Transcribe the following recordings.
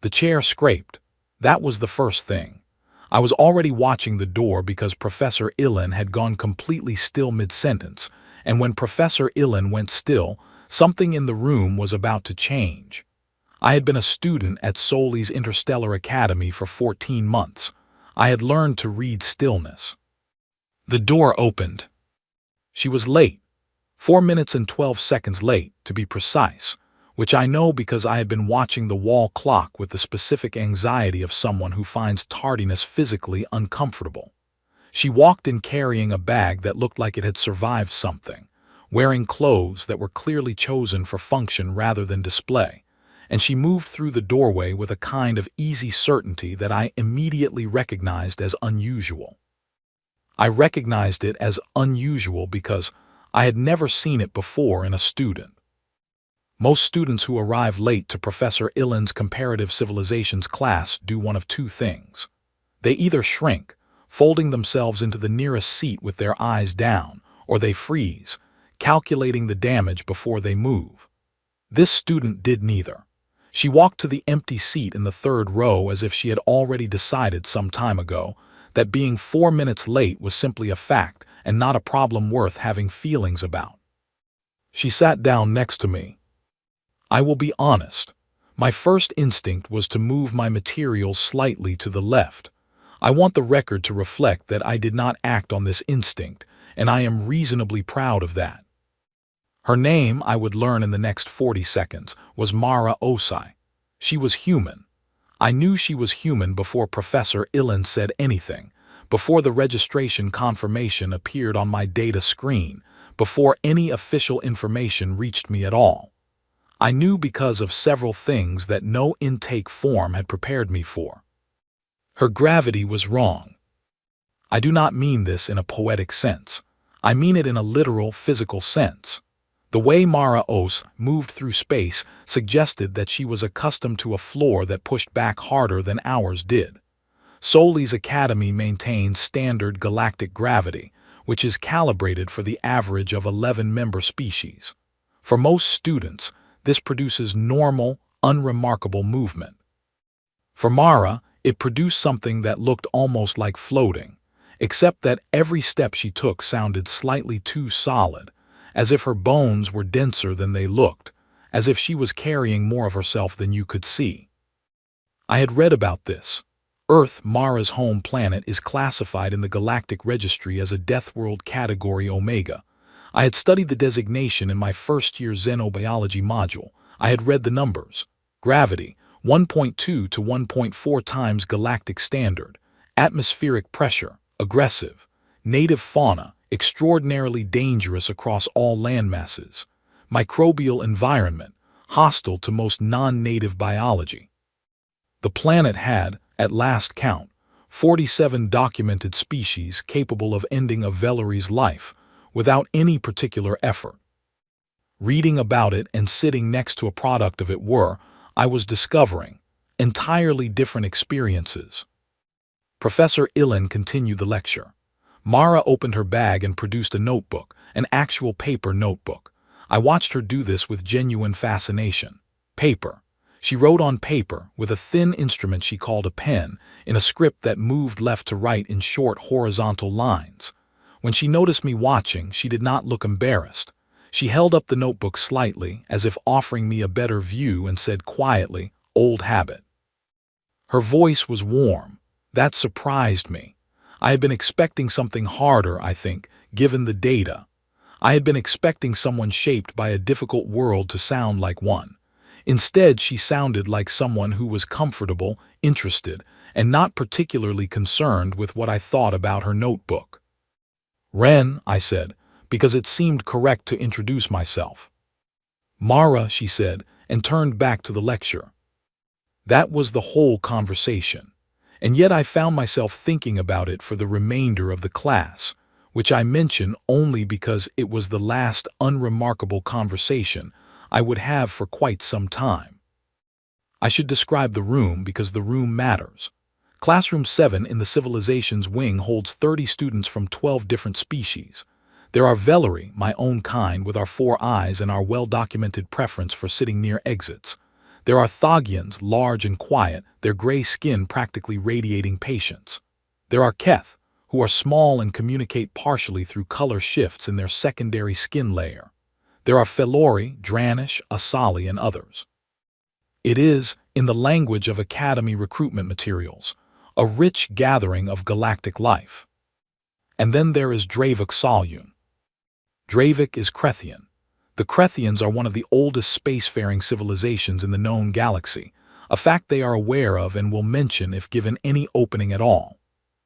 The chair scraped. That was the first thing. I was already watching the door because Professor Ilin had gone completely still mid-sentence, and when Professor Ilin went still, something in the room was about to change. I had been a student at Soli's Interstellar Academy for 14 months. I had learned to read stillness. The door opened. She was late, 4 minutes and 12 seconds late, to be precise, which I know because I had been watching the wall clock with the specific anxiety of someone who finds tardiness physically uncomfortable. She walked in carrying a bag that looked like it had survived something, wearing clothes that were clearly chosen for function rather than display, and she moved through the doorway with a kind of easy certainty that I immediately recognized as unusual. I recognized it as unusual because I had never seen it before in a student. Most students who arrive late to Professor Ilin's Comparative Civilizations class do one of two things. They either shrink, folding themselves into the nearest seat with their eyes down, or they freeze, calculating the damage before they move. This student did neither. She walked to the empty seat in the third row as if she had already decided some time ago that being 4 minutes late was simply a fact and not a problem worth having feelings about. She sat down next to me. I will be honest. My first instinct was to move my materials slightly to the left. I want the record to reflect that I did not act on this instinct, and I am reasonably proud of that. Her name, I would learn in the next 40 seconds, was Mara Osai. She was human. I knew she was human before Professor Ilin said anything, before the registration confirmation appeared on my data screen, before any official information reached me at all. I knew because of several things that no intake form had prepared me for. Her gravity was wrong. I do not mean this in a poetic sense. I mean it in a literal, physical sense. The way Mara Os moved through space suggested that she was accustomed to a floor that pushed back harder than ours did. Soli's Academy maintains standard galactic gravity, which is calibrated for the average of 11 member species. For most students, this produces normal, unremarkable movement. For Mara, it produced something that looked almost like floating, except that every step she took sounded slightly too solid, as if her bones were denser than they looked, as if she was carrying more of herself than you could see. I had read about this. Earth, Mara's home planet, is classified in the Galactic Registry as a Deathworld Category Omega. I had studied the designation in my first-year xenobiology module. I had read the numbers. Gravity, 1.2 to 1.4 times galactic standard. Atmospheric pressure, aggressive. Native fauna, extraordinarily dangerous across all landmasses. Microbial environment, hostile to most non-native biology. The planet had, at last count, 47 documented species capable of ending a Vellery's life, without any particular effort. Reading about it and sitting next to a product of it were, I was discovering, entirely different experiences. Professor Ilin continued the lecture. Mara opened her bag and produced a notebook, an actual paper notebook. I watched her do this with genuine fascination. Paper. She wrote on paper, with a thin instrument she called a pen, in a script that moved left to right in short horizontal lines. When she noticed me watching, she did not look embarrassed. She held up the notebook slightly, as if offering me a better view, and said quietly, "Old habit." Her voice was warm. That surprised me. I had been expecting something harder, I think, given the data. I had been expecting someone shaped by a difficult world to sound like one. Instead, she sounded like someone who was comfortable, interested, and not particularly concerned with what I thought about her notebook. "Ren," I said, because it seemed correct to introduce myself. "Mara," she said, and turned back to the lecture. That was the whole conversation, and yet I found myself thinking about it for the remainder of the class, which I mention only because it was the last unremarkable conversation I would have for quite some time. I should describe the room because the room matters. Classroom 7 in the Civilizations wing holds 30 students from 12 different species. There are Vellery, my own kind, with our 4 eyes and our well-documented preference for sitting near exits. There are Thagians, large and quiet, their gray skin practically radiating patience. There are Keth, who are small and communicate partially through color shifts in their secondary skin layer. There are Felori, Dranish, Asali, and others. It is, in the language of Academy recruitment materials, a rich gathering of galactic life. And then there is Dravik Salyun. Dravik is Krethian. The Krethians are one of the oldest spacefaring civilizations in the known galaxy, a fact they are aware of and will mention if given any opening at all.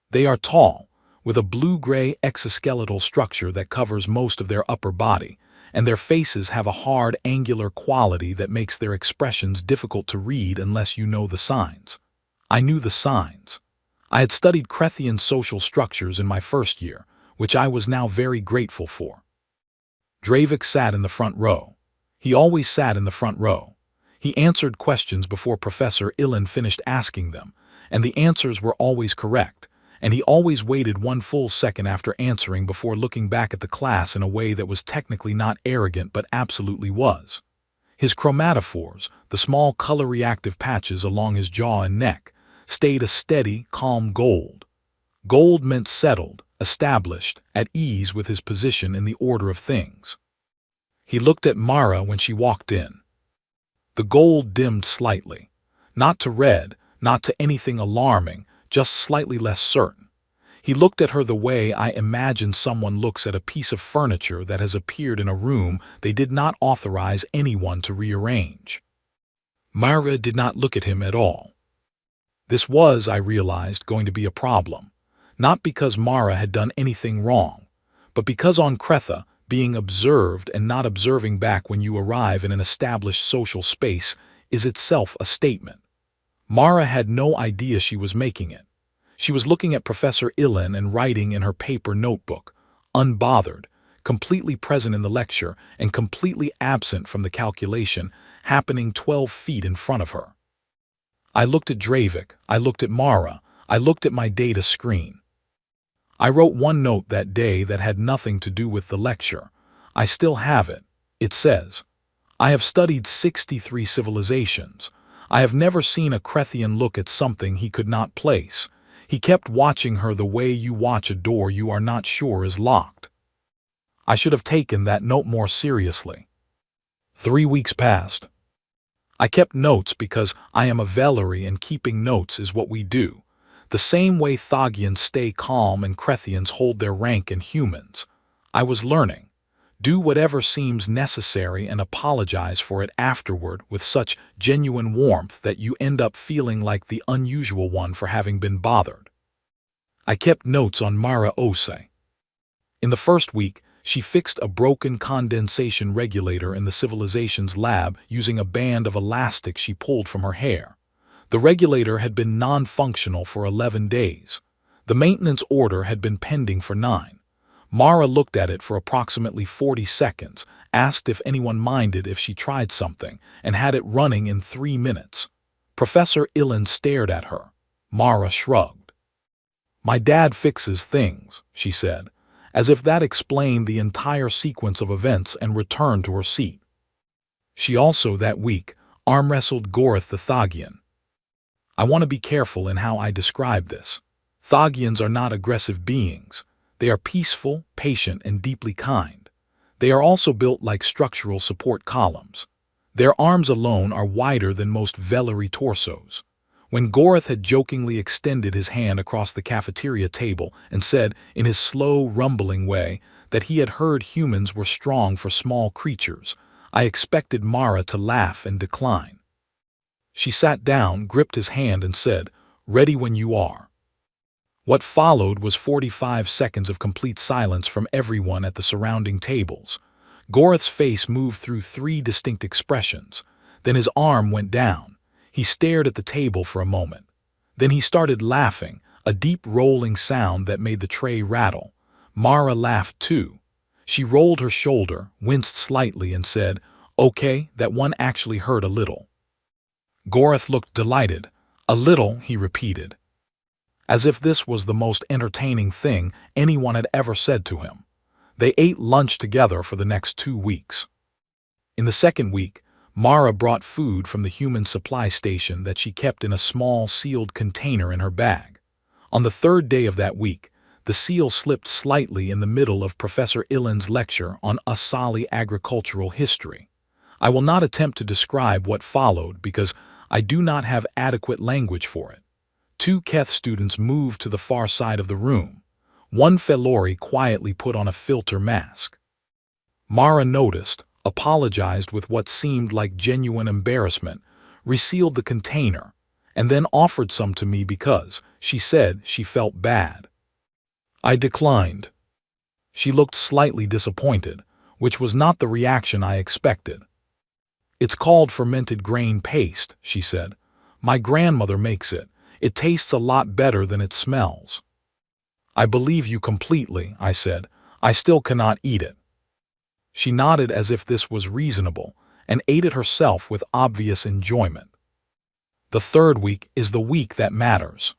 They are tall, with a blue-gray exoskeletal structure that covers most of their upper body, and their faces have a hard, angular quality that makes their expressions difficult to read unless you know the signs. I knew the signs. I had studied Krethian social structures in my first year, which I was now very grateful for. Dravik sat in the front row. He always sat in the front row. He answered questions before Professor Ilan finished asking them, and the answers were always correct, and he always waited one full second after answering before looking back at the class in a way that was technically not arrogant but absolutely was. His chromatophores, the small color-reactive patches along his jaw and neck, stayed a steady, calm gold. Gold meant settled, established, at ease with his position in the order of things. He looked at Mara when she walked in. The gold dimmed slightly. Not to red, not to anything alarming, just slightly less certain. He looked at her the way I imagine someone looks at a piece of furniture that has appeared in a room they did not authorize anyone to rearrange. Mara did not look at him at all. This was, I realized, going to be a problem. Not because Mara had done anything wrong, but because on Kretha, being observed and not observing back when you arrive in an established social space is itself a statement. Mara had no idea she was making it. She was looking at Professor Ilan and writing in her paper notebook, unbothered, completely present in the lecture and completely absent from the calculation happening 12 feet in front of her. I looked at Dravik, I looked at Mara, I looked at my data screen. I wrote one note that day that had nothing to do with the lecture. I still have it. It says, I have studied 63 civilizations. I have never seen a Krethian look at something he could not place. He kept watching her the way you watch a door you are not sure is locked. I should have taken that note more seriously. 3 weeks passed. I kept notes because I am a Veleri and keeping notes is what we do. The same way Thagians stay calm and Krethians hold their rank in humans. I was learning. Do whatever seems necessary and apologize for it afterward with such genuine warmth that you end up feeling like the unusual one for having been bothered. I kept notes on Mara Ose. In the first week, she fixed a broken condensation regulator in the civilization's lab using a band of elastic she pulled from her hair. The regulator had been non-functional for 11 days. The maintenance order had been pending for 9. Mara looked at it for approximately 40 seconds, asked if anyone minded if she tried something, and had it running in 3 minutes. Professor Ilan stared at her. Mara shrugged. My dad fixes things, she said, as if that explained the entire sequence of events and returned to her seat. She also, that week, arm-wrestled Gorith the Thagian. I want to be careful in how I describe this. Thagians are not aggressive beings. They are peaceful, patient, and deeply kind. They are also built like structural support columns. Their arms alone are wider than most Veleri torsos. When Gorith had jokingly extended his hand across the cafeteria table and said, in his slow, rumbling way, that he had heard humans were strong for small creatures, I expected Mara to laugh and decline. She sat down, gripped his hand, and said, "Ready when you are." What followed was 45 seconds of complete silence from everyone at the surrounding tables. Gorith's face moved through 3 distinct expressions. Then his arm went down. He stared at the table for a moment. Then he started laughing, a deep rolling sound that made the tray rattle. Mara laughed too. She rolled her shoulder, winced slightly, and said, "Okay, that one actually hurt a little." Gorith looked delighted. "A little," he repeated, as if this was the most entertaining thing anyone had ever said to him. They ate lunch together for the next 2 weeks. In the second week, Mara brought food from the human supply station that she kept in a small sealed container in her bag. On the third day of that week, the seal slipped slightly in the middle of Professor Illen's lecture on Asali agricultural history. I will not attempt to describe what followed because I do not have adequate language for it. Two Keth students moved to the far side of the room. One Felori quietly put on a filter mask. Mara noticed, apologized with what seemed like genuine embarrassment, resealed the container, and then offered some to me because, she said, she felt bad. I declined. She looked slightly disappointed, which was not the reaction I expected. "It's called fermented grain paste," she said. "My grandmother makes it. It tastes a lot better than it smells." "I believe you completely," I said. "I still cannot eat it." She nodded as if this was reasonable, and ate it herself with obvious enjoyment. The third week is the week that matters.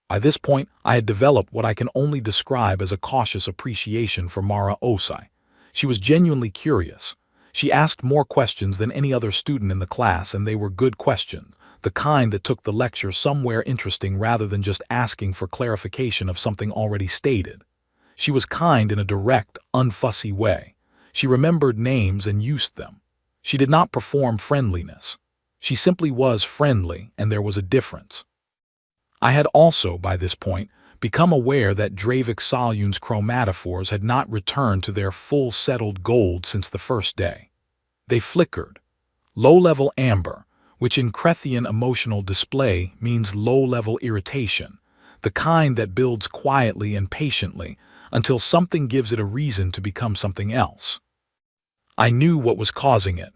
By this point, I had developed what I can only describe as a cautious appreciation for Mara Osai. She was genuinely curious. She asked more questions than any other student in the class, and they were good questions, the kind that took the lecture somewhere interesting rather than just asking for clarification of something already stated. She was kind in a direct, unfussy way. She remembered names and used them. She did not perform friendliness. She simply was friendly, and there was a difference. I had also, by this point, become aware that Dravik Salyun's chromatophores had not returned to their full settled gold since the first day. They flickered. Low-level amber, which in Krethian emotional display means low-level irritation, the kind that builds quietly and patiently until something gives it a reason to become something else. I knew what was causing it.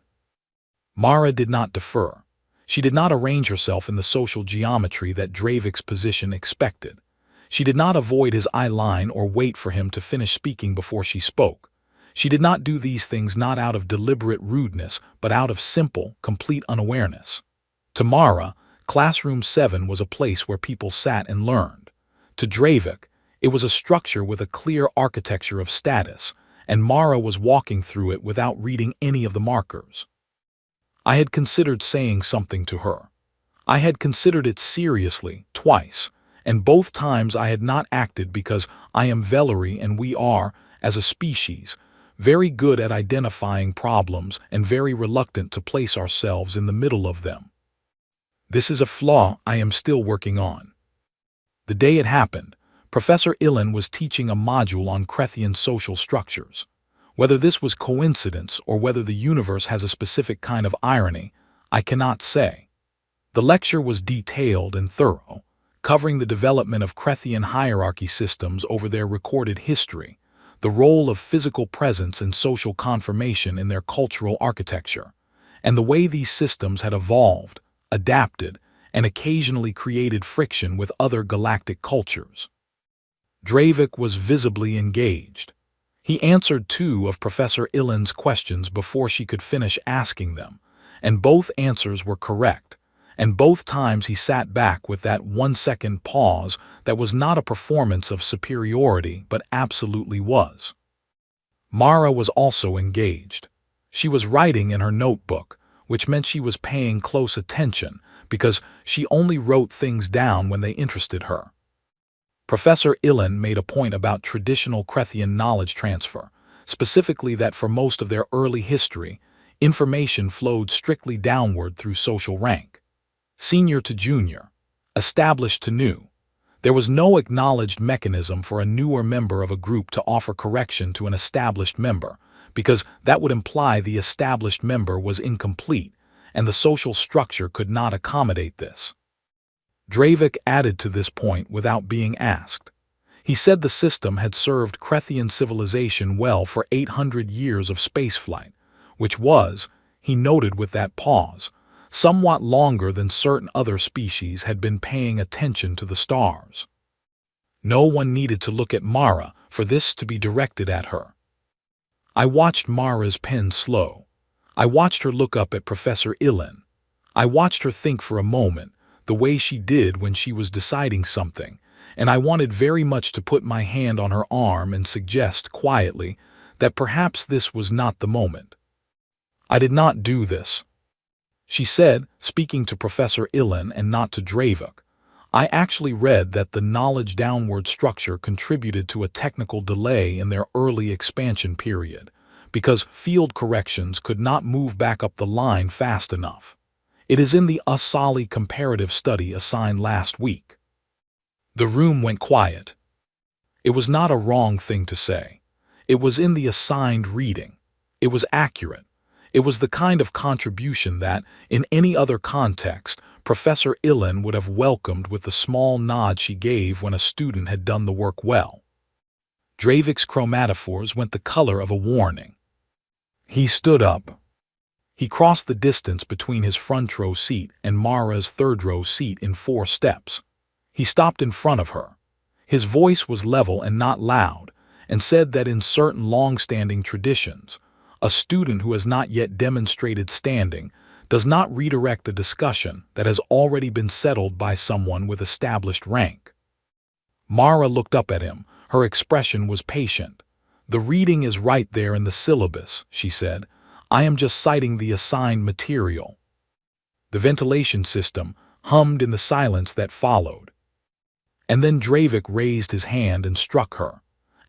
Mara did not defer. She did not arrange herself in the social geometry that Dravik's position expected. She did not avoid his eye line or wait for him to finish speaking before she spoke. She did not do these things not out of deliberate rudeness, but out of simple, complete unawareness. To Mara, Classroom 7 was a place where people sat and learned. To Dravik, it was a structure with a clear architecture of status, and Mara was walking through it without reading any of the markers. I had considered saying something to her. I had considered it seriously, twice, and both times I had not acted because I am Valerie and we are, as a species, very good at identifying problems and very reluctant to place ourselves in the middle of them. This is a flaw I am still working on. The day it happened, Professor Illen was teaching a module on Krethian social structures. Whether this was coincidence or whether the universe has a specific kind of irony, I cannot say. The lecture was detailed and thorough, covering the development of Krethian hierarchy systems over their recorded history, the role of physical presence and social confirmation in their cultural architecture, and the way these systems had evolved, adapted, and occasionally created friction with other galactic cultures. Dravik was visibly engaged. He answered two of Professor Illen's questions before she could finish asking them, and both answers were correct, and both times he sat back with that 1-second pause that was not a performance of superiority but absolutely was. Mara was also engaged. She was writing in her notebook, which meant she was paying close attention because she only wrote things down when they interested her. Professor Illen made a point about traditional Krethian knowledge transfer, specifically that for most of their early history, information flowed strictly downward through social rank. Senior to junior, established to new. There was no acknowledged mechanism for a newer member of a group to offer correction to an established member, because that would imply the established member was incomplete, and the social structure could not accommodate this. Dravik added to this point without being asked. He said the system had served Krethian civilization well for 800 years of spaceflight, which was, he noted with that pause, somewhat longer than certain other species had been paying attention to the stars. No one needed to look at Mara for this to be directed at her. I watched Mara's pen slow. I watched her look up at Professor Illen. I watched her think for a moment, the way she did when she was deciding something, and I wanted very much to put my hand on her arm and suggest quietly that perhaps this was not the moment. I did not do this. She said, speaking to Professor Ilin and not to Dravik. I actually read that the knowledge downward structure contributed to a technical delay in their early expansion period, because field corrections could not move back up the line fast enough. It is in the Asali comparative study assigned last week. The room went quiet. It was not a wrong thing to say. It was in the assigned reading. It was accurate. It was the kind of contribution that, in any other context, Professor Ilin would have welcomed with the small nod she gave when a student had done the work well. Dravik's chromatophores went the color of a warning. He stood up. He crossed the distance between his front row seat and Mara's third row seat in 4 steps. He stopped in front of her. His voice was level and not loud, and said that in certain long-standing traditions, a student who has not yet demonstrated standing does not redirect a discussion that has already been settled by someone with established rank. Mara looked up at him. Her expression was patient. The reading is right there in the syllabus, she said. I am just citing the assigned material. The ventilation system hummed in the silence that followed. And then Dravik raised his hand and struck her,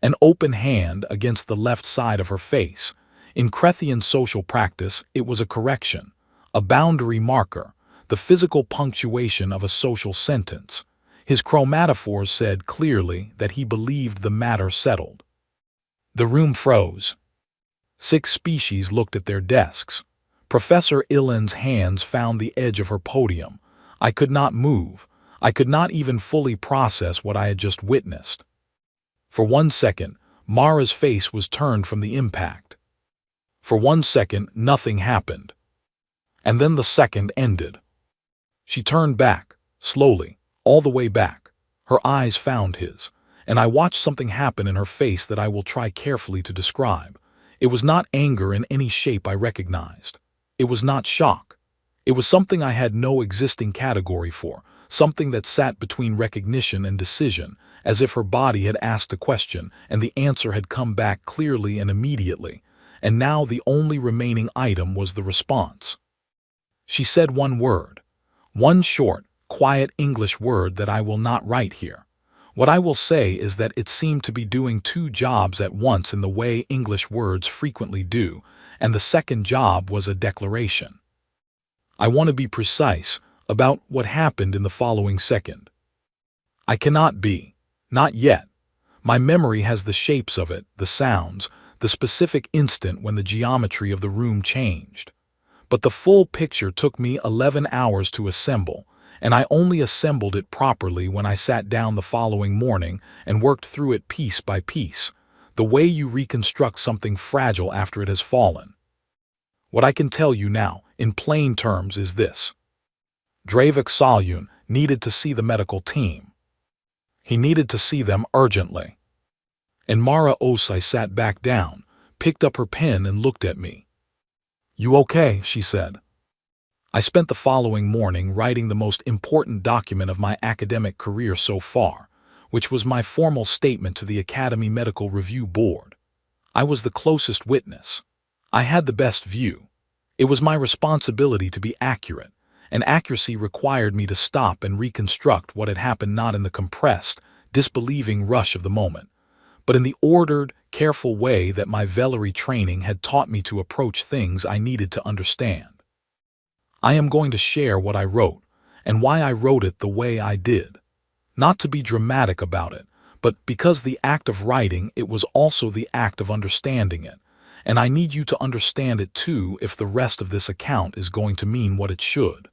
an open hand against the left side of her face. In Krethian social practice, it was a correction, a boundary marker, the physical punctuation of a social sentence. His chromatophores said clearly that he believed the matter settled. The room froze. 6 species looked at their desks. Professor Ilin's hands found the edge of her podium. I could not move. I could not even fully process what I had just witnessed. For 1 second, Mara's face was turned from the impact. For 1 second, nothing happened. And then the second ended. She turned back, slowly, all the way back. Her eyes found his, and I watched something happen in her face that I will try carefully to describe. It was not anger in any shape I recognized. It was not shock. It was something I had no existing category for, something that sat between recognition and decision, as if her body had asked a question and the answer had come back clearly and immediately, and now the only remaining item was the response. She said one word, one short, quiet English word that I will not write here. What I will say is that it seemed to be doing 2 jobs at once in the way English words frequently do, and the second job was a declaration. I want to be precise about what happened in the following second. I cannot be, not yet. My memory has the shapes of it, the sounds, the specific instant when the geometry of the room changed. But the full picture took me 11 hours to assemble, and I only assembled it properly when I sat down the following morning and worked through it piece by piece, the way you reconstruct something fragile after it has fallen. What I can tell you now, in plain terms, is this. Dravik Salyun needed to see the medical team. He needed to see them urgently. And Mara Osai sat back down, picked up her pen and looked at me. "You okay?" she said. I spent the following morning writing the most important document of my academic career so far, which was my formal statement to the Academy Medical Review Board. I was the closest witness. I had the best view. It was my responsibility to be accurate, and accuracy required me to stop and reconstruct what had happened not in the compressed, disbelieving rush of the moment, but in the ordered, careful way that my Vellery training had taught me to approach things I needed to understand. I am going to share what I wrote, and why I wrote it the way I did. Not to be dramatic about it, but because the act of writing it was also the act of understanding it, and I need you to understand it too if the rest of this account is going to mean what it should.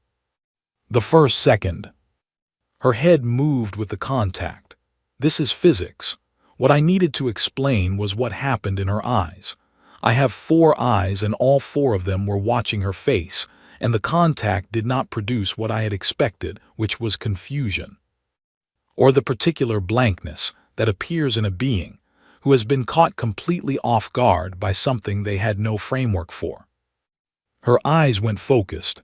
The first second. Her head moved with the contact. This is physics. What I needed to explain was what happened in her eyes. I have 4 eyes and all 4 of them were watching her face, and the contact did not produce what I had expected, which was confusion. Or the particular blankness that appears in a being who has been caught completely off guard by something they had no framework for. Her eyes went focused.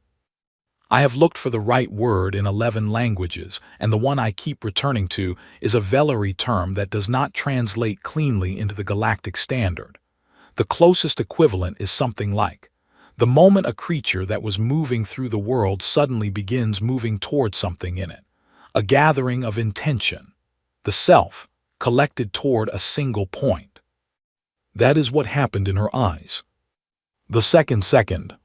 I have looked for the right word in 11 languages, and the one I keep returning to is a Vellery term that does not translate cleanly into the Galactic standard. The closest equivalent is something like, The moment a creature that was moving through the world suddenly begins moving toward something in it, a gathering of intention, the self, collected toward a single point. That is what happened in her eyes. The second.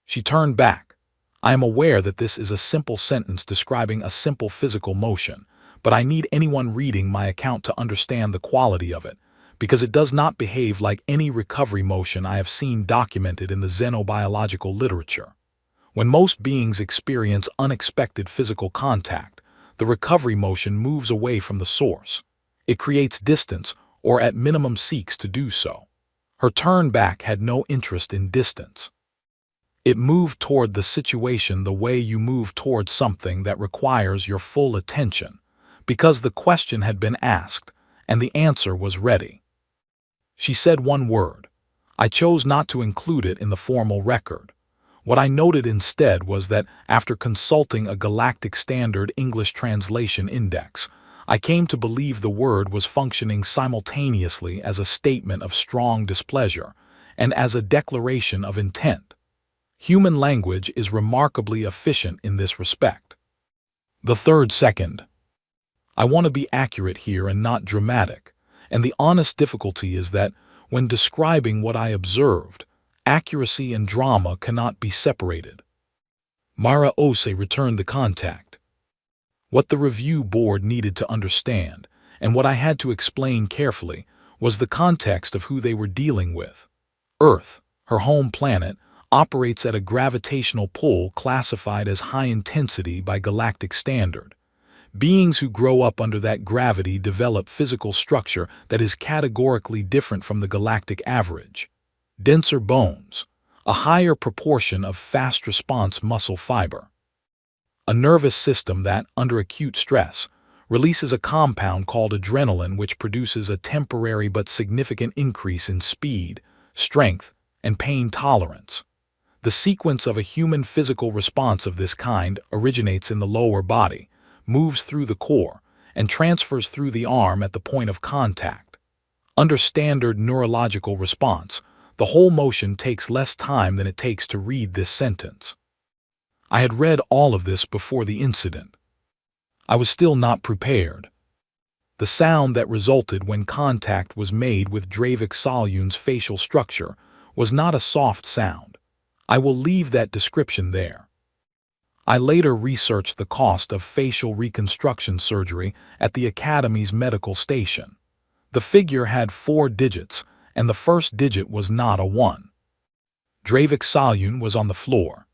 She turned back. I am aware that this is a simple sentence describing a simple physical motion, but I need anyone reading my account to understand the quality of it, because it does not behave like any recovery motion I have seen documented in the xenobiological literature. When most beings experience unexpected physical contact, the recovery motion moves away from the source. It creates distance, or at minimum seeks to do so. Her turn back had no interest in distance. It moved toward the situation the way you move toward something that requires your full attention, because the question had been asked, and the answer was ready. She said one word. I chose not to include it in the formal record. What I noted instead was that, after consulting a Galactic Standard English Translation Index, I came to believe the word was functioning simultaneously as a statement of strong displeasure and as a declaration of intent. Human language is remarkably efficient in this respect. The second. I want to be accurate here and not dramatic, and the honest difficulty is that, when describing what I observed, accuracy and drama cannot be separated. Mara Ose returned the contact. What the review board needed to understand, and what I had to explain carefully, was the context of who they were dealing with. Earth, her home planet, operates at a gravitational pull classified as high intensity by galactic standard. Beings who grow up under that gravity develop physical structure that is categorically different from the galactic average. Denser bones, a higher proportion of fast-response muscle fiber, a nervous system that, under acute stress, releases a compound called adrenaline which produces a temporary but significant increase in speed, strength, and pain tolerance. The sequence of a human physical response of this kind originates in the lower body, moves through the core, and transfers through the arm at the point of contact. Under standard neurological response, the whole motion takes less time than it takes to read this sentence. I had read all of this before the incident. I was still not prepared. The sound that resulted when contact was made with Dravik Salyun's facial structure was not a soft sound. I will leave that description there. I later researched the cost of facial reconstruction surgery at the Academy's medical station. The figure had 4 digits, and the first digit was not a 1. Dravik Salyun was on the floor.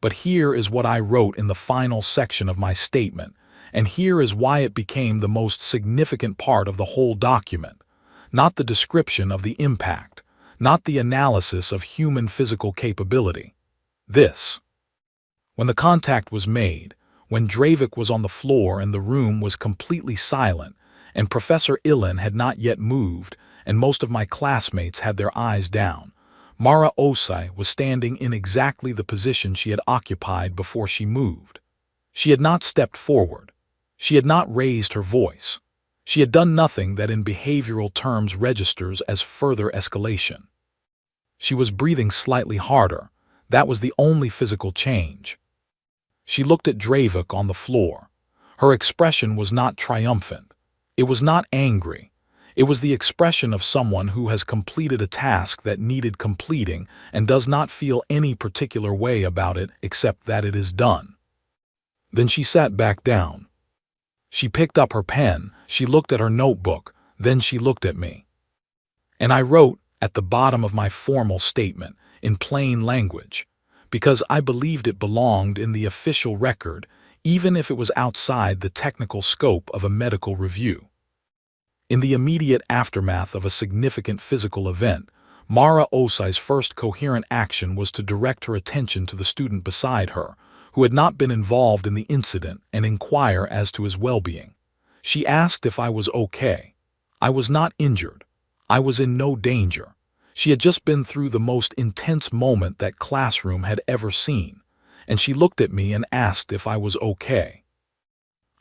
But here is what I wrote in the final section of my statement, and here is why it became the most significant part of the whole document. Not the description of the impact, not the analysis of human physical capability. This. When the contact was made, when Dravik was on the floor and the room was completely silent, and Professor Ilan had not yet moved, and most of my classmates had their eyes down, Mara Osai was standing in exactly the position she had occupied before she moved. She had not stepped forward. She had not raised her voice. She had done nothing that in behavioral terms registers as further escalation. She was breathing slightly harder. That was the only physical change. She looked at Dravik on the floor. Her expression was not triumphant. It was not angry. It was the expression of someone who has completed a task that needed completing and does not feel any particular way about it except that it is done. Then she sat back down. She picked up her pen, she looked at her notebook, then she looked at me. And I wrote, at the bottom of my formal statement, in plain language, because I believed it belonged in the official record, even if it was outside the technical scope of a medical review. In the immediate aftermath of a significant physical event, Mara Osai's first coherent action was to direct her attention to the student beside her, who had not been involved in the incident, and inquire as to his well-being. She asked if I was okay. I was not injured. I was in no danger. She had just been through the most intense moment that classroom had ever seen, and she looked at me and asked if I was okay.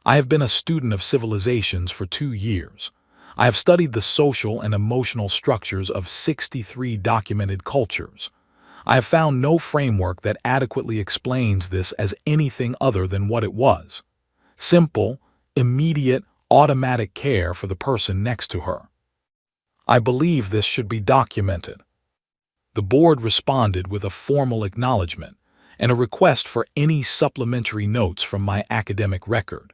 I have been a student of civilizations for 2 years. I have studied the social and emotional structures of 63 documented cultures. I have found no framework that adequately explains this as anything other than what it was: simple, immediate, automatic care for the person next to her. I believe this should be documented. The board responded with a formal acknowledgement and a request for any supplementary notes from my academic record.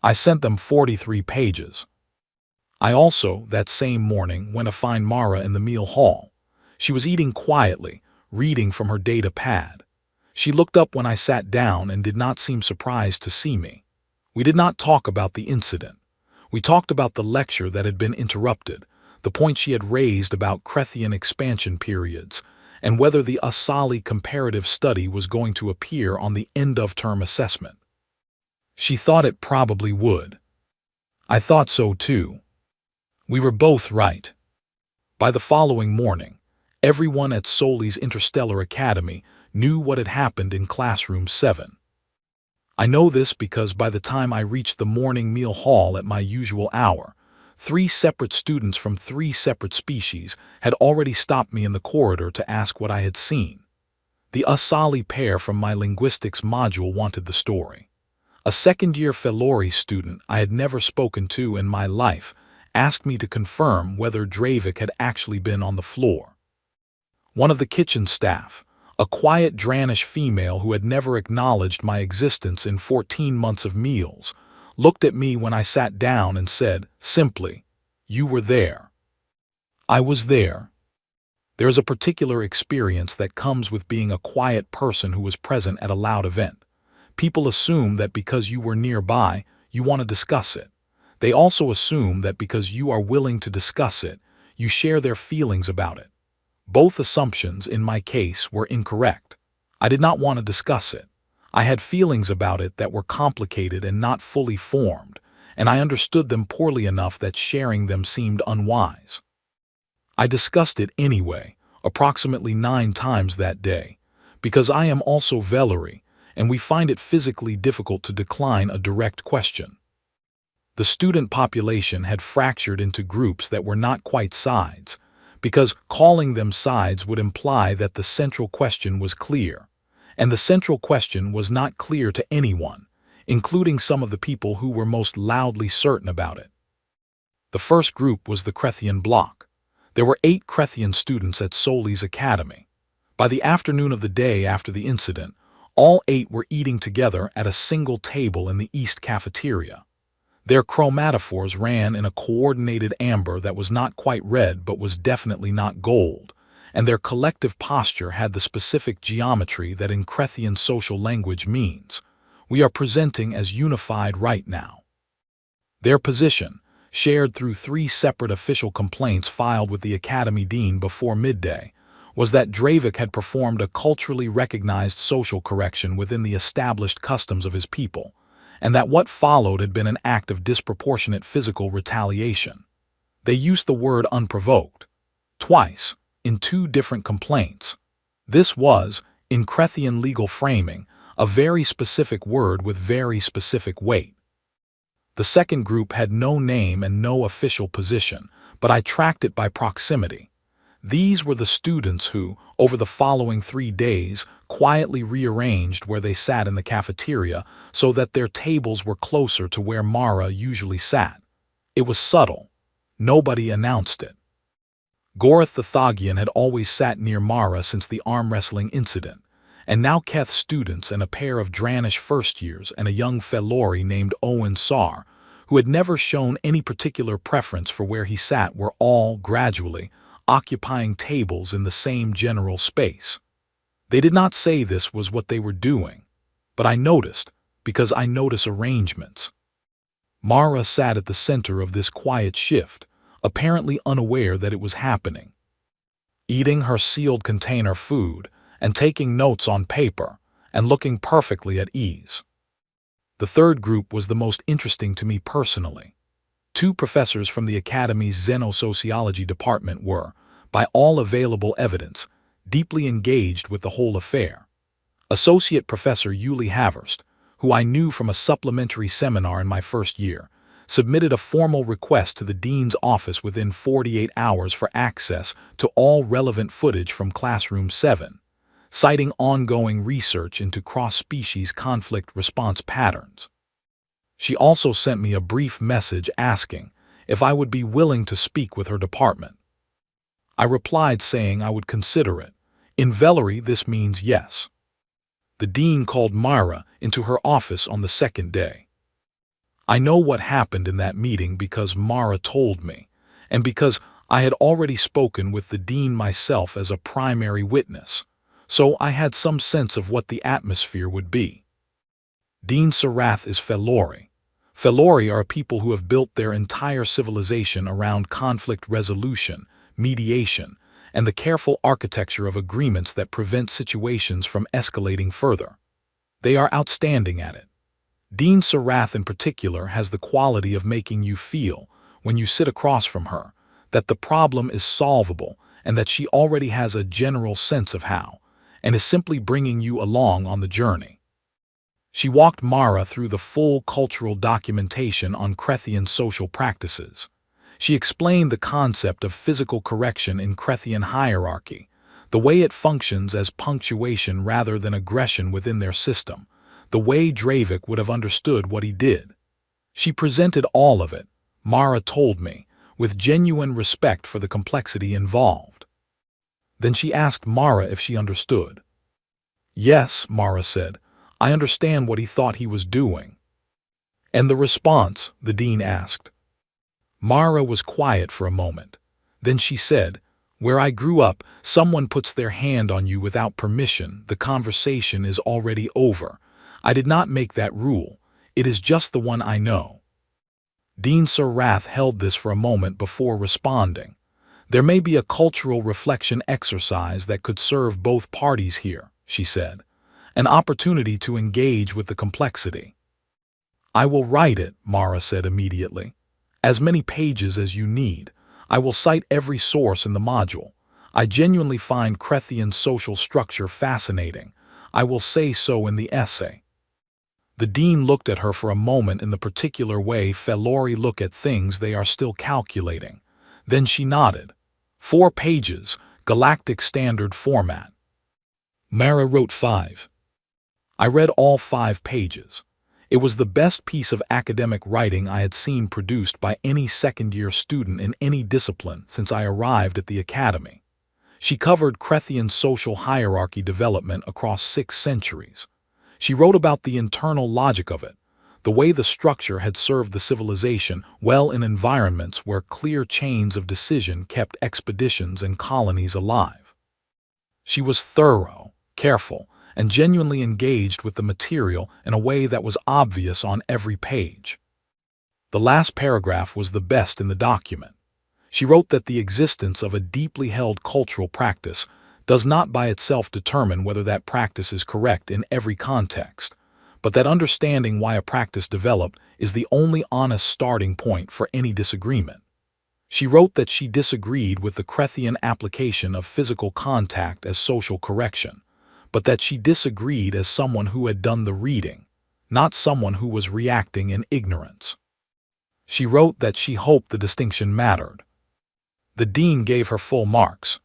I sent them 43 pages. I also, that same morning, went to find Mara in the meal hall. She was eating quietly, reading from her data pad. She looked up when I sat down and did not seem surprised to see me. We did not talk about the incident. We talked about the lecture that had been interrupted, the point she had raised about Crethian expansion periods, and whether the Asali comparative study was going to appear on the end-of-term assessment. She thought it probably would. I thought so too. We were both right. By the following morning, everyone at Soli's Interstellar Academy knew what had happened in Classroom 7. I know this because by the time I reached the morning meal hall at my usual hour, 3 separate students from 3 separate species had already stopped me in the corridor to ask what I had seen. The Asali pair from my linguistics module wanted the story. A second-year Felori student I had never spoken to in my life asked me to confirm whether Dravik had actually been on the floor. One of the kitchen staff, a quiet Dranish female who had never acknowledged my existence in 14 months of meals, looked at me when I sat down and said, simply, "You were there." I was there. There is a particular experience that comes with being a quiet person who was present at a loud event. People assume that because you were nearby, you want to discuss it. They also assume that because you are willing to discuss it, you share their feelings about it. Both assumptions, in my case, were incorrect. I did not want to discuss it. I had feelings about it that were complicated and not fully formed, and I understood them poorly enough that sharing them seemed unwise. I discussed it anyway, approximately 9 times that day, because I am also Velori, and we find it physically difficult to decline a direct question. The student population had fractured into groups that were not quite sides, because calling them sides would imply that the central question was clear, and the central question was not clear to anyone, including some of the people who were most loudly certain about it. The first group was the Crethian block. There were 8 Crethian students at Soli's Academy. By the afternoon of the day after the incident, all 8 were eating together at a single table in the East cafeteria. Their chromatophores ran in a coordinated amber that was not quite red but was definitely not gold, and their collective posture had the specific geometry that in Crethian social language means, "We are presenting as unified right now." Their position, shared through 3 separate official complaints filed with the Academy Dean before midday, was that Dravik had performed a culturally recognized social correction within the established customs of his people, and that what followed had been an act of disproportionate physical retaliation. They used the word unprovoked, twice, in 2 different complaints. This was, in Crethian legal framing, a very specific word with very specific weight. The second group had no name and no official position, but I tracked it by proximity. These were the students who, over the following 3 days, quietly rearranged where they sat in the cafeteria so that their tables were closer to where Mara usually sat. It was subtle. Nobody announced it. Gorath the Thagian had always sat near Mara since the arm wrestling incident, and now Keth students and a pair of Dranish first years and a young Felori named Owen Sar, who had never shown any particular preference for where he sat, were all, gradually, occupying tables in the same general space. They did not say this was what they were doing, but I noticed, because I notice arrangements. Mara sat at the center of this quiet shift, apparently unaware that it was happening, eating her sealed container food and taking notes on paper and looking perfectly at ease. The third group was the most interesting to me personally. 2 professors from the Academy's Xenosociology department were, by all available evidence, deeply engaged with the whole affair. Associate Professor Yuli Haverst, who I knew from a supplementary seminar in my first year, submitted a formal request to the dean's office within 48 hours for access to all relevant footage from Classroom 7, citing ongoing research into cross-species conflict response patterns. She also sent me a brief message asking if I would be willing to speak with her department. I replied saying I would consider it. In Valerie, this means yes. The dean called Myra into her office on the second day. I know what happened in that meeting because Mara told me, and because I had already spoken with the dean myself as a primary witness, so I had some sense of what the atmosphere would be. Dean Sarath is Felori. Felori are people who have built their entire civilization around conflict resolution, mediation, and the careful architecture of agreements that prevent situations from escalating further. They are outstanding at it. Dean Sarath in particular has the quality of making you feel, when you sit across from her, that the problem is solvable and that she already has a general sense of how, and is simply bringing you along on the journey. She walked Mara through the full cultural documentation on Krethian social practices. She explained the concept of physical correction in Krethian hierarchy, the way it functions as punctuation rather than aggression within their system, the way Dravik would have understood what he did. She presented all of it, Mara told me, with genuine respect for the complexity involved. Then she asked Mara if she understood. Yes, Mara said, I understand what he thought he was doing. And the response, the dean asked. Mara was quiet for a moment. Then she said, where I grew up, someone puts their hand on you without permission, the conversation is already over. I did not make that rule. It is just the one I know. Dean Sarath held this for a moment before responding. There may be a cultural reflection exercise that could serve both parties here, she said. An opportunity to engage with the complexity. I will write it, Mara said immediately. As many pages as you need. I will cite every source in the module. I genuinely find Krethian social structure fascinating. I will say so in the essay. The dean looked at her for a moment in the particular way Felori look at things they are still calculating. Then she nodded. 4 pages, Galactic standard format. Mara wrote 5. I read all 5 pages. It was the best piece of academic writing I had seen produced by any second-year student in any discipline since I arrived at the academy. She covered Krethian social hierarchy development across 6 centuries. She wrote about the internal logic of it, the way the structure had served the civilization well in environments where clear chains of decision kept expeditions and colonies alive. She was thorough, careful, and genuinely engaged with the material in a way that was obvious on every page. The last paragraph was the best in the document. She wrote that the existence of a deeply held cultural practice does not by itself determine whether that practice is correct in every context, but that understanding why a practice developed is the only honest starting point for any disagreement. She wrote that she disagreed with the Krethian application of physical contact as social correction, but that she disagreed as someone who had done the reading, not someone who was reacting in ignorance. She wrote that she hoped the distinction mattered. The dean gave her full marks.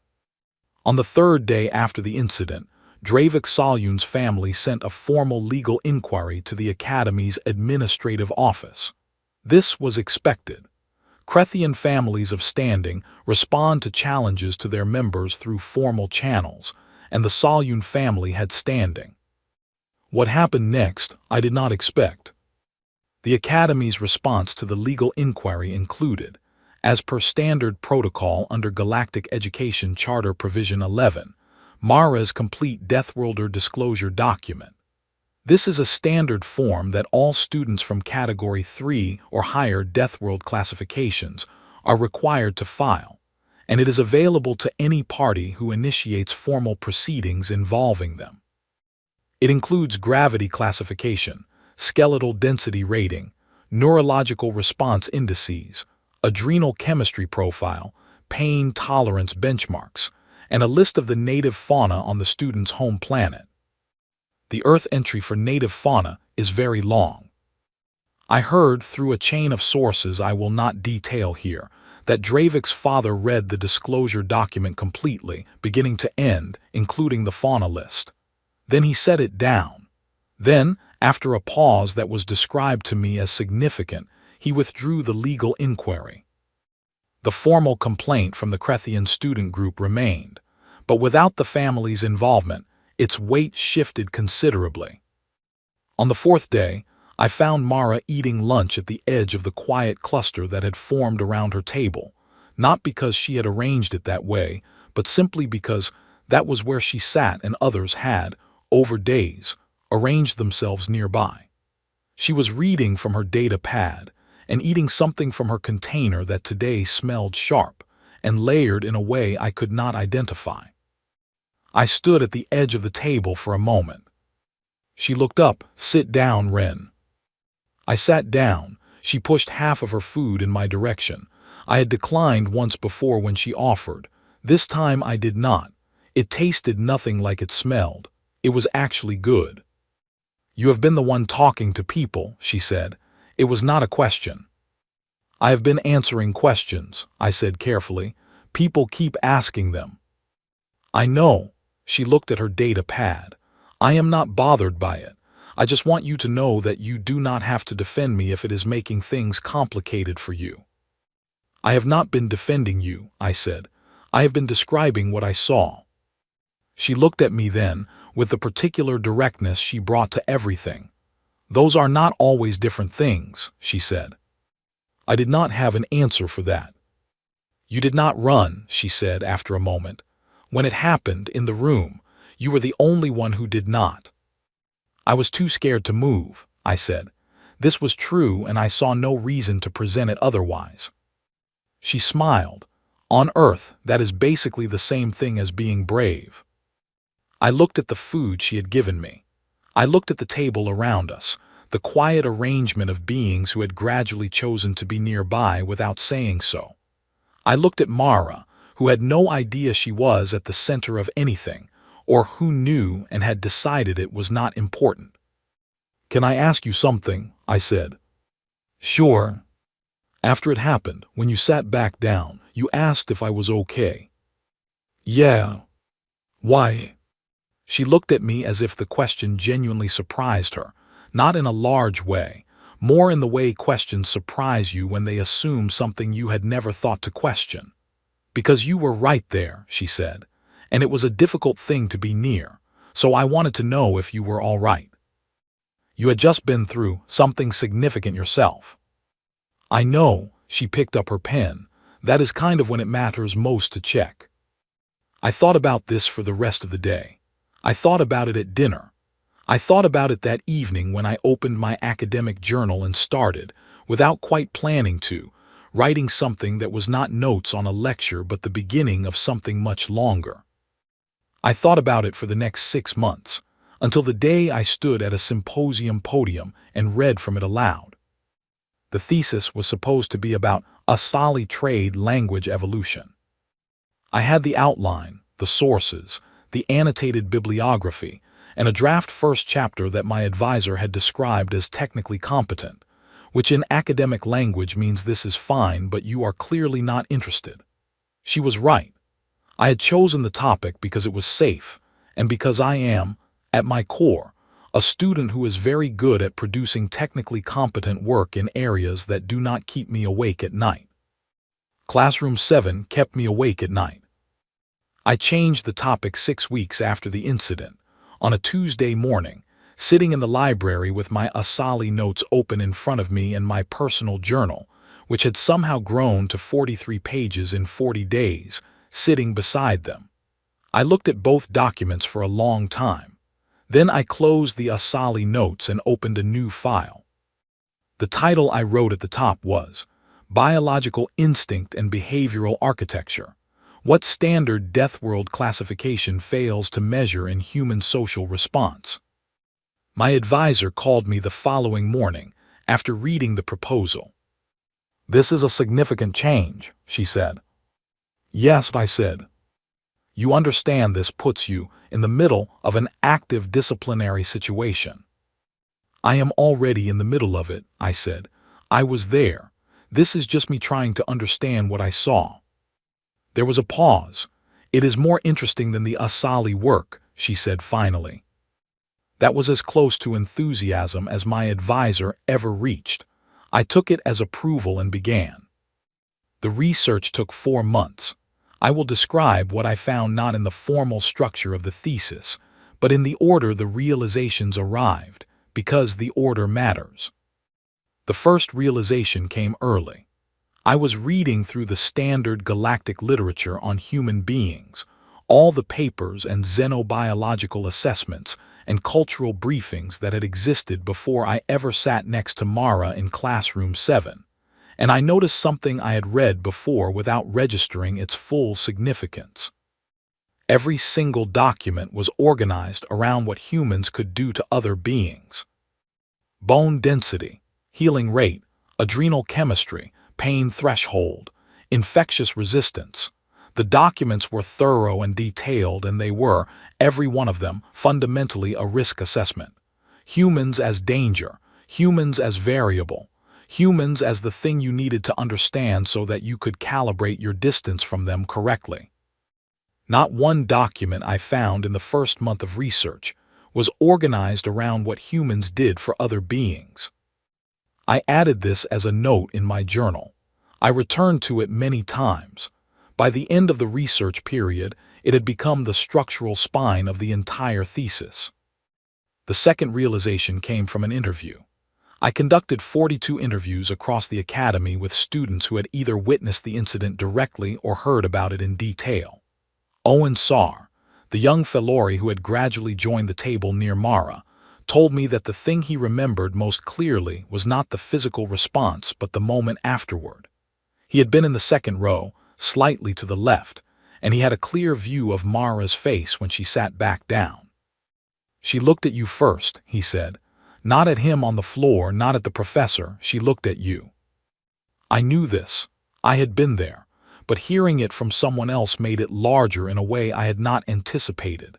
On the 3rd day after the incident, Dravik Salyun's family sent a formal legal inquiry to the Academy's administrative office. This was expected. Krethian families of standing respond to challenges to their members through formal channels, and the Salyun family had standing. What happened next, I did not expect. The Academy's response to the legal inquiry included, as per standard protocol under Galactic Education Charter Provision 11, Mara's complete Deathworlder disclosure document. This is a standard form that all students from Category 3 or higher Deathworld classifications are required to file, and it is available to any party who initiates formal proceedings involving them. It includes gravity classification, skeletal density rating, neurological response indices, adrenal chemistry profile, pain tolerance benchmarks, and a list of the native fauna on the student's home planet. The Earth entry for native fauna is very long. I heard, through a chain of sources I will not detail here, that Dravik's father read the disclosure document completely, beginning to end, including the fauna list. Then he set it down. Then, after a pause that was described to me as significant, he withdrew the legal inquiry. The formal complaint from the Crethian student group remained, but without the family's involvement, its weight shifted considerably. On the fourth day, I found Mara eating lunch at the edge of the quiet cluster that had formed around her table, not because she had arranged it that way, but simply because that was where she sat and others had, over days, arranged themselves nearby. She was reading from her data pad and eating something from her container that today smelled sharp and layered in a way I could not identify. I stood at the edge of the table for a moment. She looked up. "Sit down, Ren." I sat down. She pushed half of her food in my direction. I had declined once before when she offered. This time I did not. It tasted nothing like it smelled. It was actually good. "You have been the one talking to people," she said. It was not a question. "I have been answering questions," I said carefully. "People keep asking them." "I know." She looked at her data pad. "I am not bothered by it. I just want you to know that you do not have to defend me if it is making things complicated for you." "I have not been defending you," I said. "I have been describing what I saw." She looked at me then, with the particular directness she brought to everything. "Those are not always different things," she said. I did not have an answer for that. "You did not run," she said after a moment. "When it happened, in the room, you were the only one who did not." "I was too scared to move," I said. This was true, and I saw no reason to present it otherwise. She smiled. "On Earth, that is basically the same thing as being brave." I looked at the food she had given me. I looked at the table around us, the quiet arrangement of beings who had gradually chosen to be nearby without saying so. I looked at Mara, who had no idea she was at the center of anything, or who knew and had decided it was not important. "Can I ask you something?" I said. "Sure." "After it happened, when you sat back down, you asked if I was okay." "Yeah." "Why?" She looked at me as if the question genuinely surprised her, not in a large way, more in the way questions surprise you when they assume something you had never thought to question. "Because you were right there," she said, "and it was a difficult thing to be near, so I wanted to know if you were all right. You had just been through something significant yourself." "I know." She picked up her pen. "That is kind of when it matters most to check." I thought about this for the rest of the day. I thought about it at dinner. I thought about it that evening when I opened my academic journal and started, without quite planning to, writing something that was not notes on a lecture but the beginning of something much longer. I thought about it for the next 6 months, until the day I stood at a symposium podium and read from it aloud. The thesis was supposed to be about Asali trade language evolution. I had the outline, the sources, the annotated bibliography, and a draft first chapter that my advisor had described as technically competent, which in academic language means this is fine but you are clearly not interested. She was right. I had chosen the topic because it was safe, and because I am, at my core, a student who is very good at producing technically competent work in areas that do not keep me awake at night. Classroom 7 kept me awake at night. I changed the topic 6 weeks after the incident, on a Tuesday morning, sitting in the library with my Asali notes open in front of me and my personal journal, which had somehow grown to 43 pages in 40 days, sitting beside them. I looked at both documents for a long time. Then I closed the Asali notes and opened a new file. The title I wrote at the top was Biological Instinct and Behavioral Architecture. What standard Deathworld classification fails to measure in human social response? My advisor called me the following morning after reading the proposal. "This is a significant change," she said. "Yes," I said. "You understand this puts you in the middle of an active disciplinary situation." I am already in the middle of it, I said. I was there. This is just me trying to understand what I saw. There was a pause. It is more interesting than the Asali work, she said finally. That was as close to enthusiasm as my advisor ever reached. I took it as approval and began. The research took 4 months. I will describe what I found not in the formal structure of the thesis, but in the order the realizations arrived, because the order matters. The first realization came early. I was reading through the standard galactic literature on human beings, all the papers and xenobiological assessments and cultural briefings that had existed before I ever sat next to Mara in classroom 7, and I noticed something I had read before without registering its full significance. Every single document was organized around what humans could do to other beings. Bone density, healing rate, adrenal chemistry, pain threshold, infectious resistance. The documents were thorough and detailed, and they were, every one of them, fundamentally a risk assessment. Humans as danger, humans as variable, humans as the thing you needed to understand so that you could calibrate your distance from them correctly. Not one document I found in the first month of research was organized around what humans did for other beings. I added this as a note in my journal. I returned to it many times. By the end of the research period, it had become the structural spine of the entire thesis. The second realization came from an interview. I conducted 42 interviews across the academy with students who had either witnessed the incident directly or heard about it in detail. Owen Sarr, the young Felori who had gradually joined the table near Mara, told me that the thing he remembered most clearly was not the physical response but the moment afterward. He had been in the second row, slightly to the left, and he had a clear view of Mara's face when she sat back down. "She looked at you first," he said. "Not at him on the floor, not at the professor, she looked at you." I knew this. I had been there, but hearing it from someone else made it larger in a way I had not anticipated.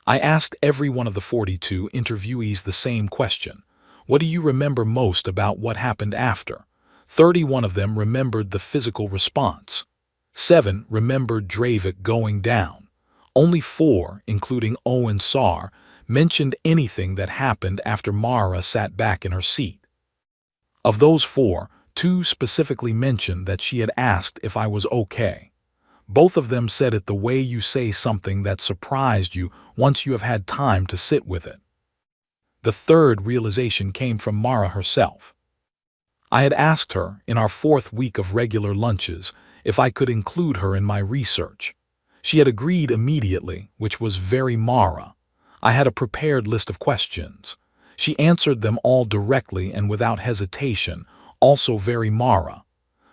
I asked every one of the 42 interviewees the same question. What do you remember most about what happened after? 31 of them remembered the physical response. 7 remembered Dravik going down. Only 4, including Owen Sarr, mentioned anything that happened after Mara sat back in her seat. Of those 4, 2 specifically mentioned that she had asked if I was okay. Both of them said it the way you say something that surprised you once you have had time to sit with it. The third realization came from Mara herself. I had asked her, in our 4th week of regular lunches, if I could include her in my research. She had agreed immediately, which was very Mara. I had a prepared list of questions. She answered them all directly and without hesitation, also very Mara.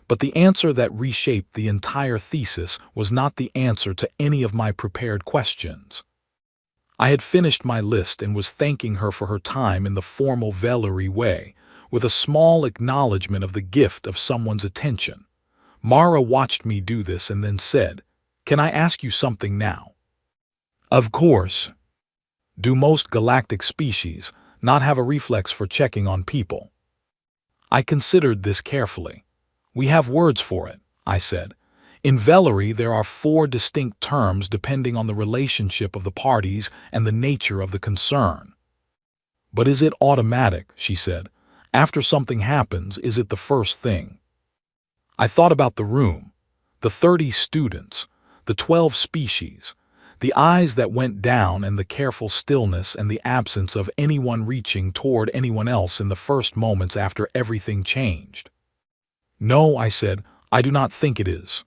But the answer that reshaped the entire thesis was not the answer to any of my prepared questions. I had finished my list and was thanking her for her time in the formal Valerie way, with a small acknowledgement of the gift of someone's attention. Mara watched me do this and then said, "Can I ask you something now?" "Of course." "Do most galactic species not have a reflex for checking on people?" I considered this carefully. "We have words for it," I said. "In Valerie there are 4 distinct terms depending on the relationship of the parties and the nature of the concern." "But is it automatic?" she said. "After something happens, is it the first thing?" I thought about the room, the 30 students, the 12 species, the eyes that went down and the careful stillness and the absence of anyone reaching toward anyone else in the first moments after everything changed. "No," I said, "I do not think it is."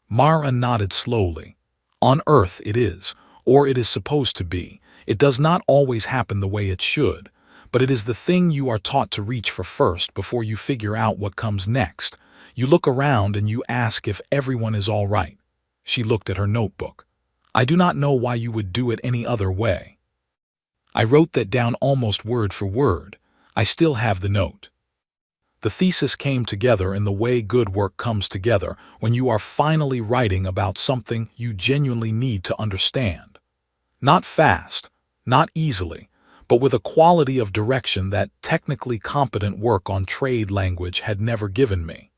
Mara nodded slowly. "On Earth it is, or it is supposed to be. It does not always happen the way it should, but it is the thing you are taught to reach for first before you figure out what comes next. You look around and you ask if everyone is all right." She looked at her notebook. "I do not know why you would do it any other way." I wrote that down almost word for word. I still have the note. The thesis came together in the way good work comes together when you are finally writing about something you genuinely need to understand. Not fast, not easily, but with a quality of direction that technically competent work on trade language had never given me.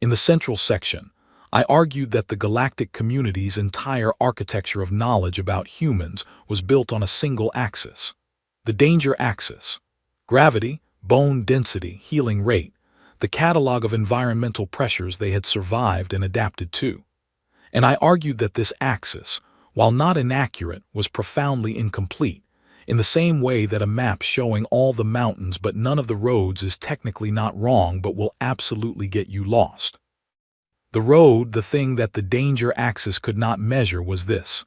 In the central section, I argued that the galactic community's entire architecture of knowledge about humans was built on a single axis. The danger axis. Gravity, bone density, healing rate, the catalog of environmental pressures they had survived and adapted to. And I argued that this axis, while not inaccurate, was profoundly incomplete, in the same way that a map showing all the mountains but none of the roads is technically not wrong but will absolutely get you lost. The road, the thing that the danger axis could not measure, was this.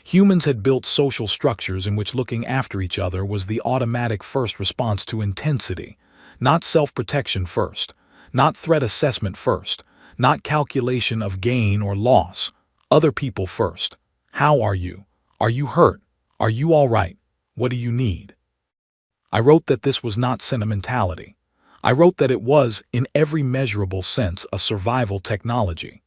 Humans had built social structures in which looking after each other was the automatic first response to intensity, not self-protection first, not threat assessment first, not calculation of gain or loss, other people first. How are you? Are you hurt? Are you all right? What do you need? I wrote that this was not sentimentality. I wrote that it was, in every measurable sense, a survival technology.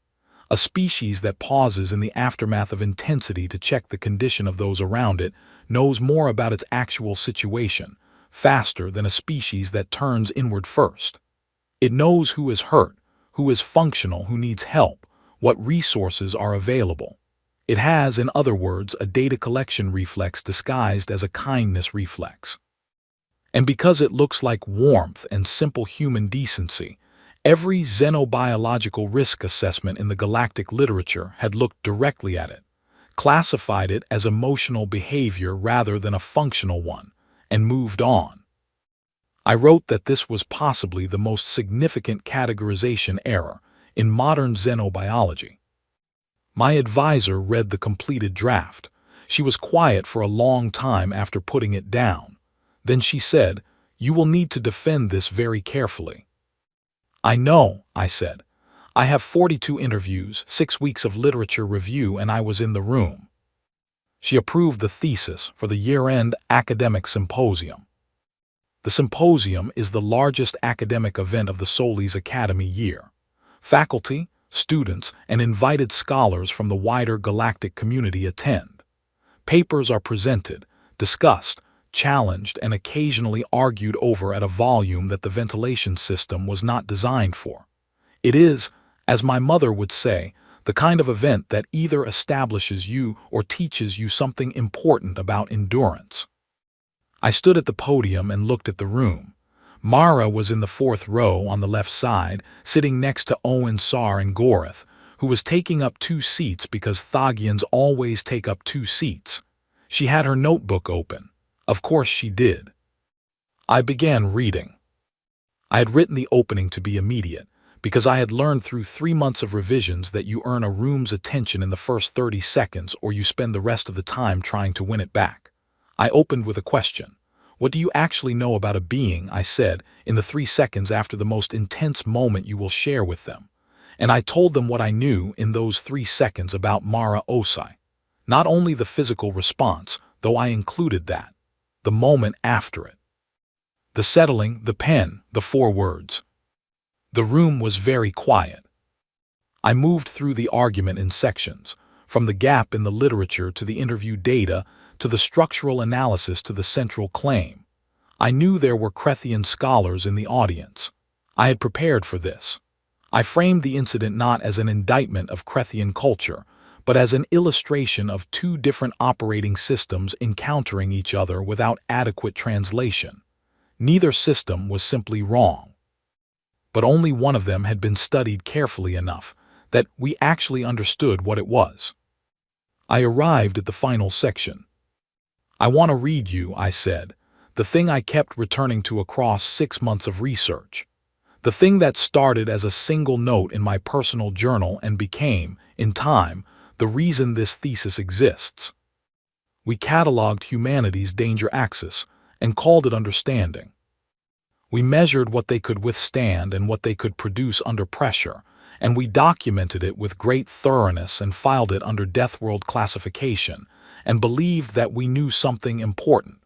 A species that pauses in the aftermath of intensity to check the condition of those around it knows more about its actual situation, faster than a species that turns inward first. It knows who is hurt, who is functional, who needs help, what resources are available. It has, in other words, a data collection reflex disguised as a kindness reflex. And because it looks like warmth and simple human decency, every xenobiological risk assessment in the galactic literature had looked directly at it, classified it as emotional behavior rather than a functional one, and moved on. I wrote that this was possibly the most significant categorization error in modern xenobiology. My advisor read the completed draft. She was quiet for a long time after putting it down. Then she said, "You will need to defend this very carefully." "I know," I said. "I have 42 interviews, 6 weeks of literature review, and I was in the room." She approved the thesis for the year-end academic symposium. The symposium is the largest academic event of the Solis Academy year. Faculty, students, and invited scholars from the wider galactic community attend. Papers are presented, discussed, challenged, and occasionally argued over at a volume that the ventilation system was not designed for. It is, as my mother would say, the kind of event that either establishes you or teaches you something important about endurance. I stood at the podium and looked at the room. Mara was in the 4th row on the left side, sitting next to Owen, Sar, and Gorath, who was taking up 2 seats because Thagians always take up 2 seats. She had her notebook open. Of course she did. I began reading. I had written the opening to be immediate, because I had learned through 3 months of revisions that you earn a room's attention in the first 30 seconds or you spend the rest of the time trying to win it back. I opened with a question. "What do you actually know about a being?" I said, in the 3 seconds after the most intense moment you will share with them. And I told them what I knew in those 3 seconds about Mara Osai. Not only the physical response, though I included that. The moment after it. The settling, the pen, the 4 words. The room was very quiet. I moved through the argument in sections, from the gap in the literature to the interview data to the structural analysis to the central claim. I knew there were Krethian scholars in the audience. I had prepared for this. I framed the incident not as an indictment of Krethian culture, but as an illustration of 2 different operating systems encountering each other without adequate translation. Neither system was simply wrong. But only one of them had been studied carefully enough that we actually understood what it was. I arrived at the final section. "I want to read you," I said, "the thing I kept returning to across 6 months of research. The thing that started as a single note in my personal journal and became, in time, the reason this thesis exists. We cataloged humanity's danger axis and called it understanding. We measured what they could withstand and what they could produce under pressure, and we documented it with great thoroughness and filed it under Deathworld classification, and believed that we knew something important.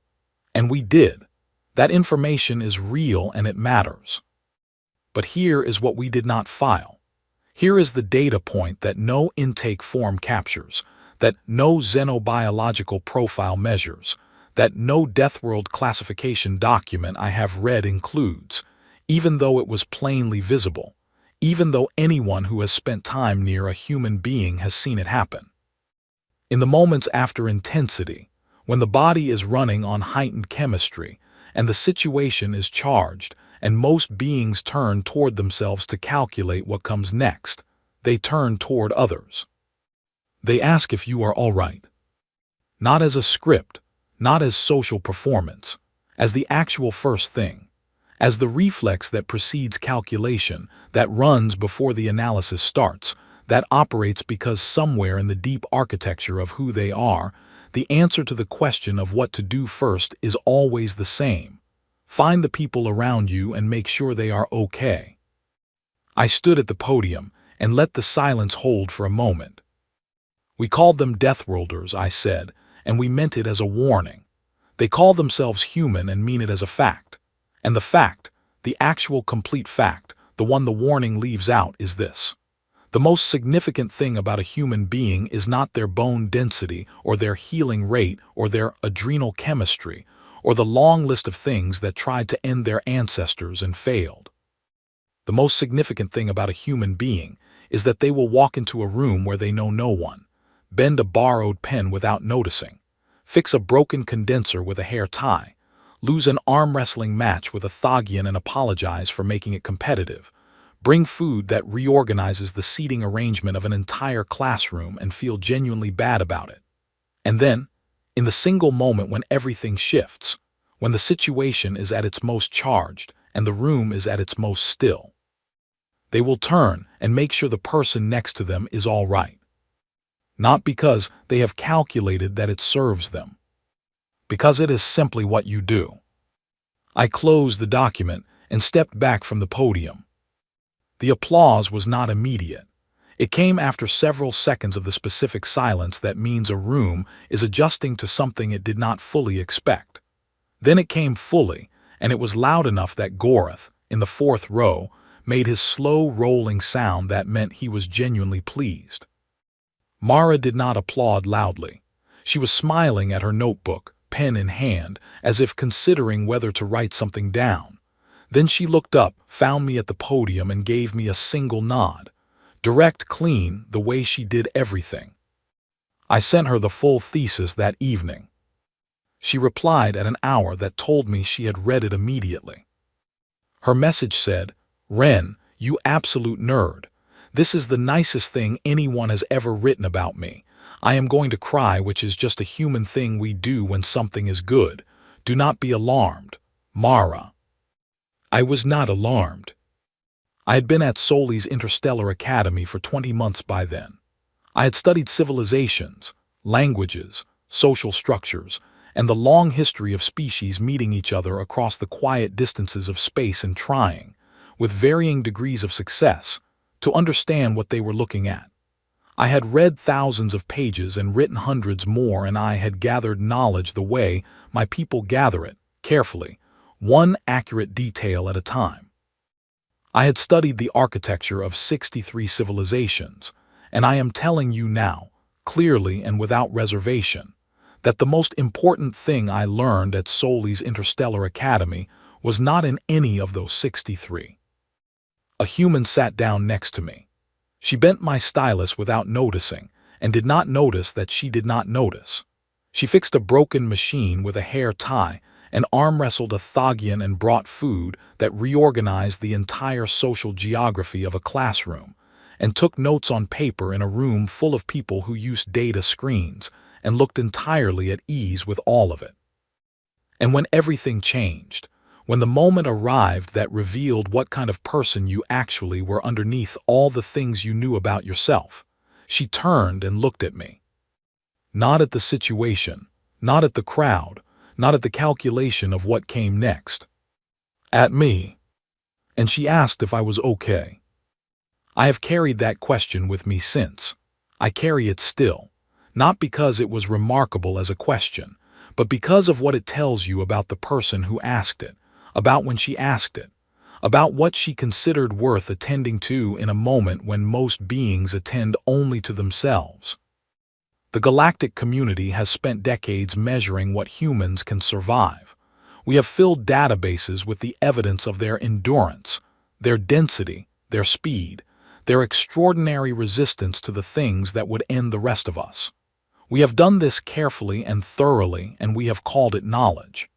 And we did. That information is real and it matters. But here is what we did not file. Here is the data point that no intake form captures, that no xenobiological profile measures, that no Deathworld classification document I have read includes, even though it was plainly visible, even though anyone who has spent time near a human being has seen it happen. In the moments after intensity, when the body is running on heightened chemistry, and the situation is charged, and most beings turn toward themselves to calculate what comes next, they turn toward others. They ask if you are all right. Not as a script, not as social performance, as the actual first thing, as the reflex that precedes calculation, that runs before the analysis starts, that operates because somewhere in the deep architecture of who they are, the answer to the question of what to do first is always the same. Find the people around you and make sure they are okay. I stood at the podium and let the silence hold for a moment. We called them Deathworlders, I said, and we meant it as a warning. They call themselves human and mean it as a fact. And the fact, the actual complete fact, the one the warning leaves out, is this. The most significant thing about a human being is not their bone density or their healing rate or their adrenal chemistry or the long list of things that tried to end their ancestors and failed. The most significant thing about a human being is that they will walk into a room where they know no one, bend a borrowed pen without noticing, fix a broken condenser with a hair tie, lose an arm wrestling match with a Thagian and apologize for making it competitive, bring food that reorganizes the seating arrangement of an entire classroom and feel genuinely bad about it. And then, in the single moment when everything shifts, when the situation is at its most charged and the room is at its most still, they will turn and make sure the person next to them is all right. Not because they have calculated that it serves them, because it is simply what you do. I closed the document and stepped back from the podium. The applause was not immediate. It came after several seconds of the specific silence that means a room is adjusting to something it did not fully expect. Then it came fully, and it was loud enough that Gorath, in the fourth row, made his slow rolling sound that meant he was genuinely pleased. Mara did not applaud loudly. She was smiling at her notebook, pen in hand, as if considering whether to write something down. Then she looked up, found me at the podium, and gave me a single nod. Direct, clean, the way she did everything. I sent her the full thesis that evening. She replied at an hour that told me she had read it immediately. Her message said, "Ren, you absolute nerd. This is the nicest thing anyone has ever written about me. I am going to cry, which is just a human thing we do when something is good. Do not be alarmed. Mara." I was not alarmed. I had been at Soli's Interstellar Academy for 20 months by then. I had studied civilizations, languages, social structures, and the long history of species meeting each other across the quiet distances of space and trying, with varying degrees of success, to understand what they were looking at. I had read thousands of pages and written hundreds more, and I had gathered knowledge the way my people gather it, carefully, one accurate detail at a time. I had studied the architecture of 63 civilizations, and I am telling you now, clearly and without reservation, that the most important thing I learned at Soli's Interstellar Academy was not in any of those 63. A human sat down next to me. She bent my stylus without noticing, and did not notice that she did not notice. She fixed a broken machine with a hair tie and arm-wrestled a Thagian and brought food that reorganized the entire social geography of a classroom, and took notes on paper in a room full of people who used data screens and looked entirely at ease with all of it. And when everything changed, when the moment arrived that revealed what kind of person you actually were underneath all the things you knew about yourself, she turned and looked at me. Not at the situation, not at the crowd, not at the calculation of what came next. At me. And she asked if I was okay. I have carried that question with me since. I carry it still, not because it was remarkable as a question, but because of what it tells you about the person who asked it, about when she asked it, about what she considered worth attending to in a moment when most beings attend only to themselves. The galactic community has spent decades measuring what humans can survive. We have filled databases with the evidence of their endurance, their density, their speed, their extraordinary resistance to the things that would end the rest of us. We have done this carefully and thoroughly, and we have called it knowledge.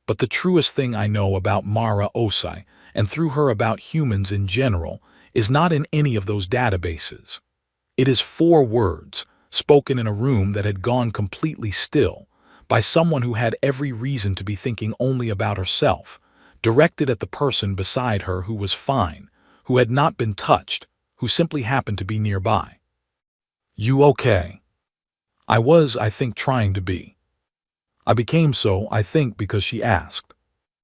But the truest thing I know about Mara Osai, and through her about humans in general, is not in any of those databases. It is 4 words, spoken in a room that had gone completely still, by someone who had every reason to be thinking only about herself, directed at the person beside her who was fine, who had not been touched, who simply happened to be nearby. "You okay?" I was, I think, trying to be. I became so, I think, because she asked.